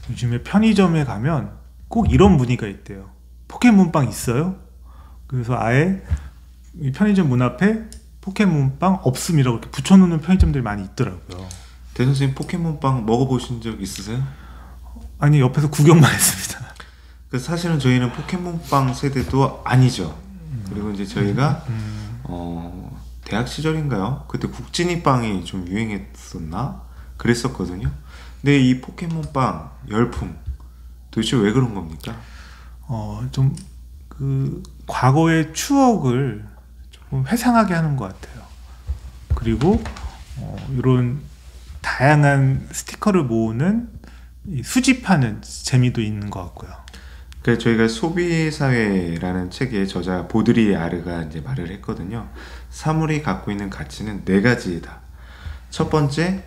요즘에 편의점에 가면 꼭 이런 문의가 있대요. 포켓몬빵 있어요? 그래서 아예 이 편의점 문 앞에 포켓몬빵 없음이라고 이렇게 붙여놓는 편의점들이 많이 있더라고요. 대선생님 포켓몬빵 먹어보신 적 있으세요? 아니, 옆에서 구경만 했습니다. 그 사실은 저희는 포켓몬빵 세대도 아니죠. 그리고 이제 저희가 대학 시절인가요? 그때 국진이빵이 좀 유행했었나? 그랬었거든요. 근데 이 포켓몬빵 열풍 도대체 왜 그런 겁니까? 좀 그 과거의 추억을 조금 회상하게 하는 것 같아요. 그리고 이런 다양한 스티커를 모으는 이 수집하는 재미도 있는 것 같고요. 그 저희가 소비사회라는 책의 저자 보드리아르가 이제 말을 했거든요. 사물이 갖고 있는 가치는 네 가지이다. 첫 번째,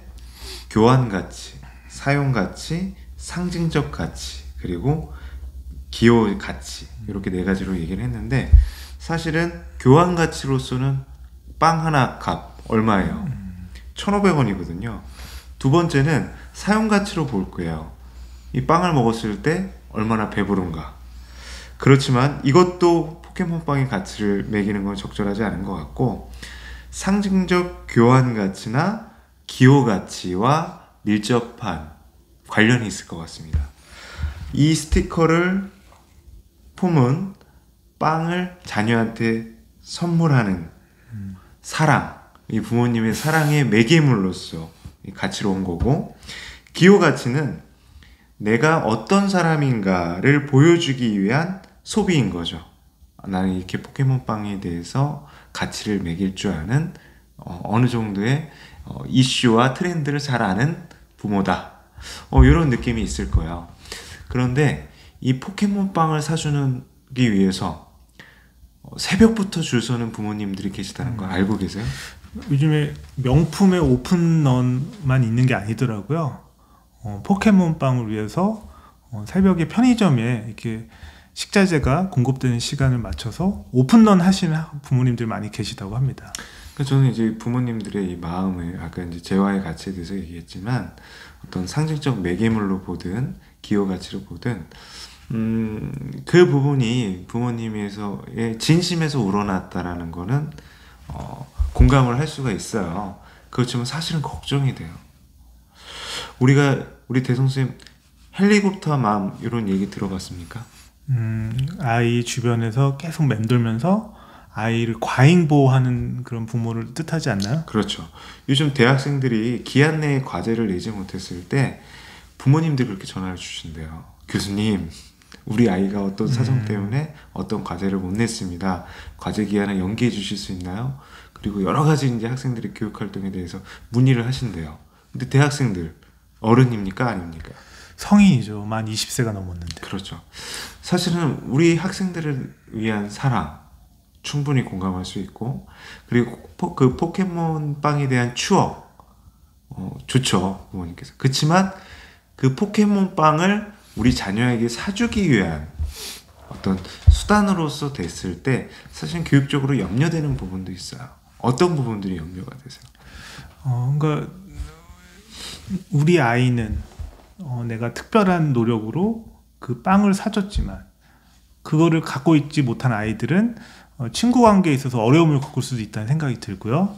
교환 가치, 사용 가치, 상징적 가치, 그리고 기호 가치, 이렇게 네 가지로 얘기를 했는데, 사실은 교환 가치로서는 빵 하나 값 얼마예요? 1,500원이거든요. 두 번째는 사용 가치로 볼 거예요. 이 빵을 먹었을 때 얼마나 배부른가. 그렇지만 이것도 포켓몬빵의 가치를 매기는 건 적절하지 않은 것 같고, 상징적 교환 가치나 기호 가치와 밀접한 관련이 있을 것 같습니다. 이 스티커를 품은 빵을 자녀한테 선물하는 사랑, 이 부모님의 사랑의 매개물로서 가치로 온 거고, 기호 가치는 내가 어떤 사람인가를 보여주기 위한 소비인 거죠. 나는 이렇게 포켓몬빵에 대해서 가치를 매길 줄 아는 어느 정도의 이슈와 트렌드를 잘 아는 부모다. 이런 느낌이 있을 거예요. 그런데 이 포켓몬빵을 사주기 위해서 새벽부터 줄 서는 부모님들이 계시다는 거 알고 계세요? 요즘에 명품의 오픈런만 있는 게 아니더라고요. 포켓몬빵을 위해서 새벽에 편의점에 이렇게 식자재가 공급되는 시간을 맞춰서 오픈런 하시는 부모님들 많이 계시다고 합니다. 저는 이제 부모님들의 이 마음을 아까 이제 재화의 가치에 대해서 얘기했지만 어떤 상징적 매개물로 보든 기호 가치로 보든 그 부분이 부모님에서의 진심에서 우러났다라는 거는 공감을 할 수가 있어요. 그렇지만 사실은 걱정이 돼요. 우리 대성쌤 헬리콥터 맘 이런 얘기 들어봤습니까? 아이 주변에서 계속 맴돌면서 아이를 과잉보호하는 그런 부모를 뜻하지 않나요? 그렇죠. 요즘 대학생들이 기한 내에 과제를 내지 못했을 때 부모님들이 그렇게 전화를 주신대요. 교수님, 우리 아이가 어떤 사정 때문에 어떤 과제를 못 냈습니다. 과제 기한을 연기해 주실 수 있나요? 그리고 여러 가지 이제 학생들의 교육 활동에 대해서 문의를 하신대요. 근데 대학생들 어른입니까? 아닙니까? 성인이죠. 만 20세가 넘었는데. 그렇죠. 사실은 우리 학생들을 위한 사랑 충분히 공감할 수 있고, 그리고 그 포켓몬빵에 대한 추억 좋죠, 부모님께서. 그렇지만 그 포켓몬빵을 우리 자녀에게 사주기 위한 어떤 수단으로서 됐을 때 사실 교육적으로 염려되는 부분도 있어요. 어떤 부분들이 염려가 되세요? 그러니까 우리 아이는 내가 특별한 노력으로 그 빵을 사줬지만 그거를 갖고 있지 못한 아이들은 친구 관계에 있어서 어려움을 겪을 수도 있다는 생각이 들고요.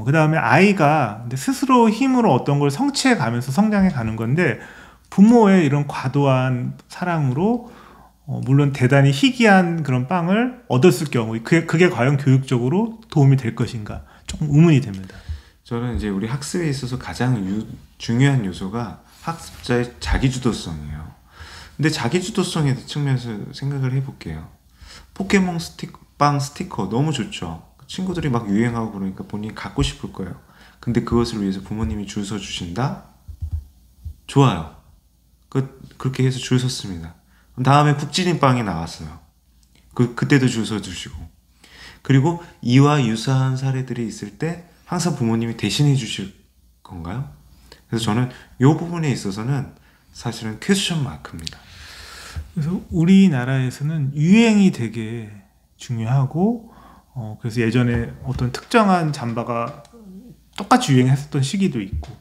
그 다음에 아이가 스스로 힘으로 어떤 걸 성취해 가면서 성장해 가는 건데, 부모의 이런 과도한 사랑으로 물론 대단히 희귀한 그런 빵을 얻었을 경우 그게 과연 교육적으로 도움이 될 것인가 조금 의문이 됩니다. 저는 이제 우리 학습에 있어서 가장 중요한 요소가 학습자의 자기주도성이에요. 근데 자기주도성의 측면에서 생각을 해볼게요. 포켓몬 빵 스티커 너무 좋죠. 친구들이 막 유행하고 그러니까 본인이 갖고 싶을 거예요. 근데 그것을 위해서 부모님이 줄 서 주신다? 좋아요. 그렇게 해서 줄 섰습니다. 다음에 국진이빵이 나왔어요. 그때도 줄 서 주시고. 그리고 이와 유사한 사례들이 있을 때 항상 부모님이 대신해 주실 건가요? 그래서 저는 이 부분에 있어서는 사실은 퀘스천 마크입니다. 그래서 우리나라에서는 유행이 되게 중요하고, 그래서 예전에 어떤 특정한 잠바가 똑같이 유행했었던 시기도 있고,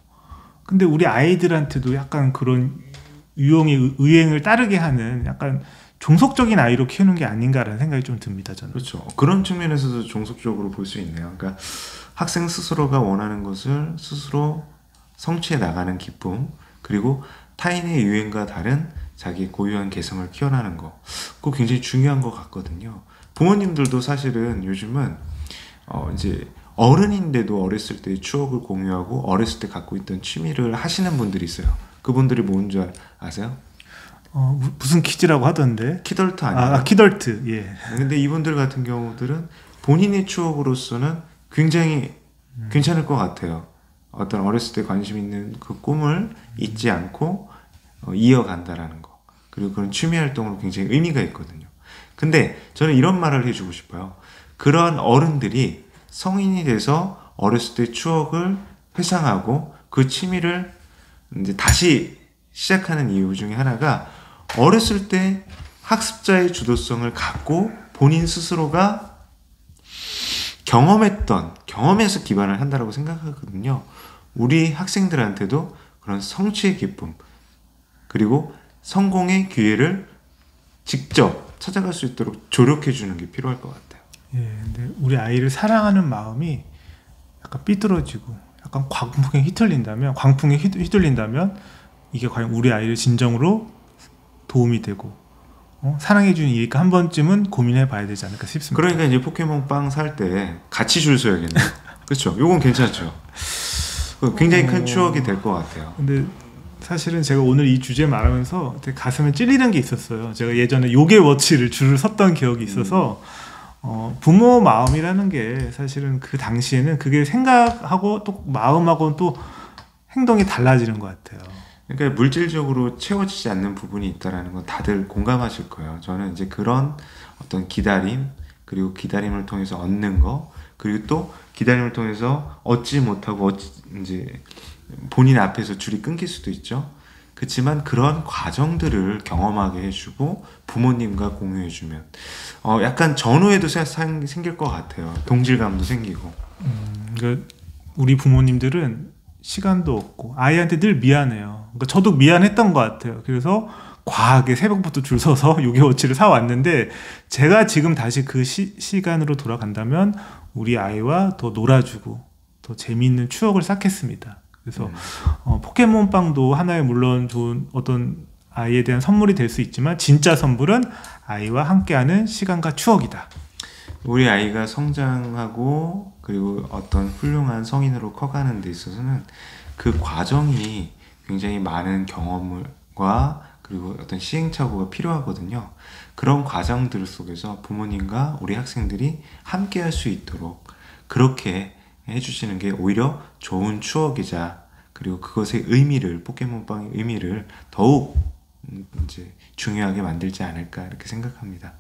근데 우리 아이들한테도 약간 그런 유행을 따르게 하는 약간 종속적인 아이로 키우는 게 아닌가라는 생각이 좀 듭니다. 저는. 그렇죠. 그런 측면에서도 종속적으로 볼 수 있네요. 그러니까 학생 스스로가 원하는 것을 스스로 성취해 나가는 기쁨, 그리고 타인의 유행과 다른 자기 고유한 개성을 키워나가는 거, 그거 굉장히 중요한 것 같거든요. 부모님들도 사실은 요즘은 이제 어른인데도 어렸을 때의 추억을 공유하고 어렸을 때 갖고 있던 취미를 하시는 분들이 있어요. 그분들이 뭔지 아세요? 무슨 퀴즈라고 하던데. 키덜트 아니에요? 키덜트. 예. 근데 이분들 같은 경우들은 본인의 추억으로서는 굉장히 괜찮을 것 같아요. 어떤 어렸을 때 관심 있는 그 꿈을 잊지 않고 이어간다라는 거. 그리고 그런 취미 활동으로 굉장히 의미가 있거든요. 근데 저는 이런 말을 해주고 싶어요. 그런 어른들이 성인이 돼서 어렸을 때 추억을 회상하고 그 취미를 이제 다시 시작하는 이유 중에 하나가 어렸을 때 학습자의 주도성을 갖고 본인 스스로가 경험에서 기반을 한다라고 생각하거든요. 우리 학생들한테도 그런 성취의 기쁨, 그리고 성공의 기회를 직접 찾아갈 수 있도록 조력해 주는 게 필요할 것 같아요. 예, 근데 우리 아이를 사랑하는 마음이 약간 삐뚤어지고 약간 광풍에 휘둘린다면 이게 과연 우리 아이를 진정으로 도움이 되고 사랑해 주는 일일까 한 번쯤은 고민해 봐야 되지 않을까 싶습니다. 그러니까 이제 포켓몬 빵 살 때 같이 줄 서야겠네요. 그렇죠. 요건 괜찮죠. 굉장히 큰 추억이 될 것 같아요. 근데 사실은 제가 오늘 이 주제 말하면서 되게 가슴에 찔리는 게 있었어요. 제가 예전에 요괴 워치를 줄을 섰던 기억이 있어서 부모 마음이라는 게 사실은 그 당시에는 그게 생각하고 또 마음하고는 또 행동이 달라지는 것 같아요. 그러니까 물질적으로 채워지지 않는 부분이 있다라는 건 다들 공감하실 거예요. 저는 이제 그런 어떤 기다림, 그리고 기다림을 통해서 얻는 거, 그리고 또 기다림을 통해서 얻지 못하고 이제 본인 앞에서 줄이 끊길 수도 있죠. 그렇지만 그런 과정들을 경험하게 해주고 부모님과 공유해주면 약간 전후에도 생길 것 같아요. 동질감도 생기고. 그러니까 우리 부모님들은 시간도 없고 아이한테 늘 미안해요. 그러니까 저도 미안했던 것 같아요. 그래서 과하게 새벽부터 줄 서서 6.25치를 사왔는데 제가 지금 다시 그 시간으로 돌아간다면 우리 아이와 더 놀아주고 더 재미있는 추억을 쌓겠습니다. 그래서 포켓몬빵도 하나의 물론 좋은 어떤 아이에 대한 선물이 될 수 있지만 진짜 선물은 아이와 함께하는 시간과 추억이다. 우리 아이가 성장하고 그리고 어떤 훌륭한 성인으로 커가는 데 있어서는 그 과정이 굉장히 많은 경험과 그리고 어떤 시행착오가 필요하거든요. 그런 과정들 속에서 부모님과 우리 학생들이 함께 할 수 있도록 그렇게 해주시는 게 오히려 좋은 추억이자 그리고 그것의 의미를 포켓몬빵의 의미를 더욱 이제 중요하게 만들지 않을까 이렇게 생각합니다.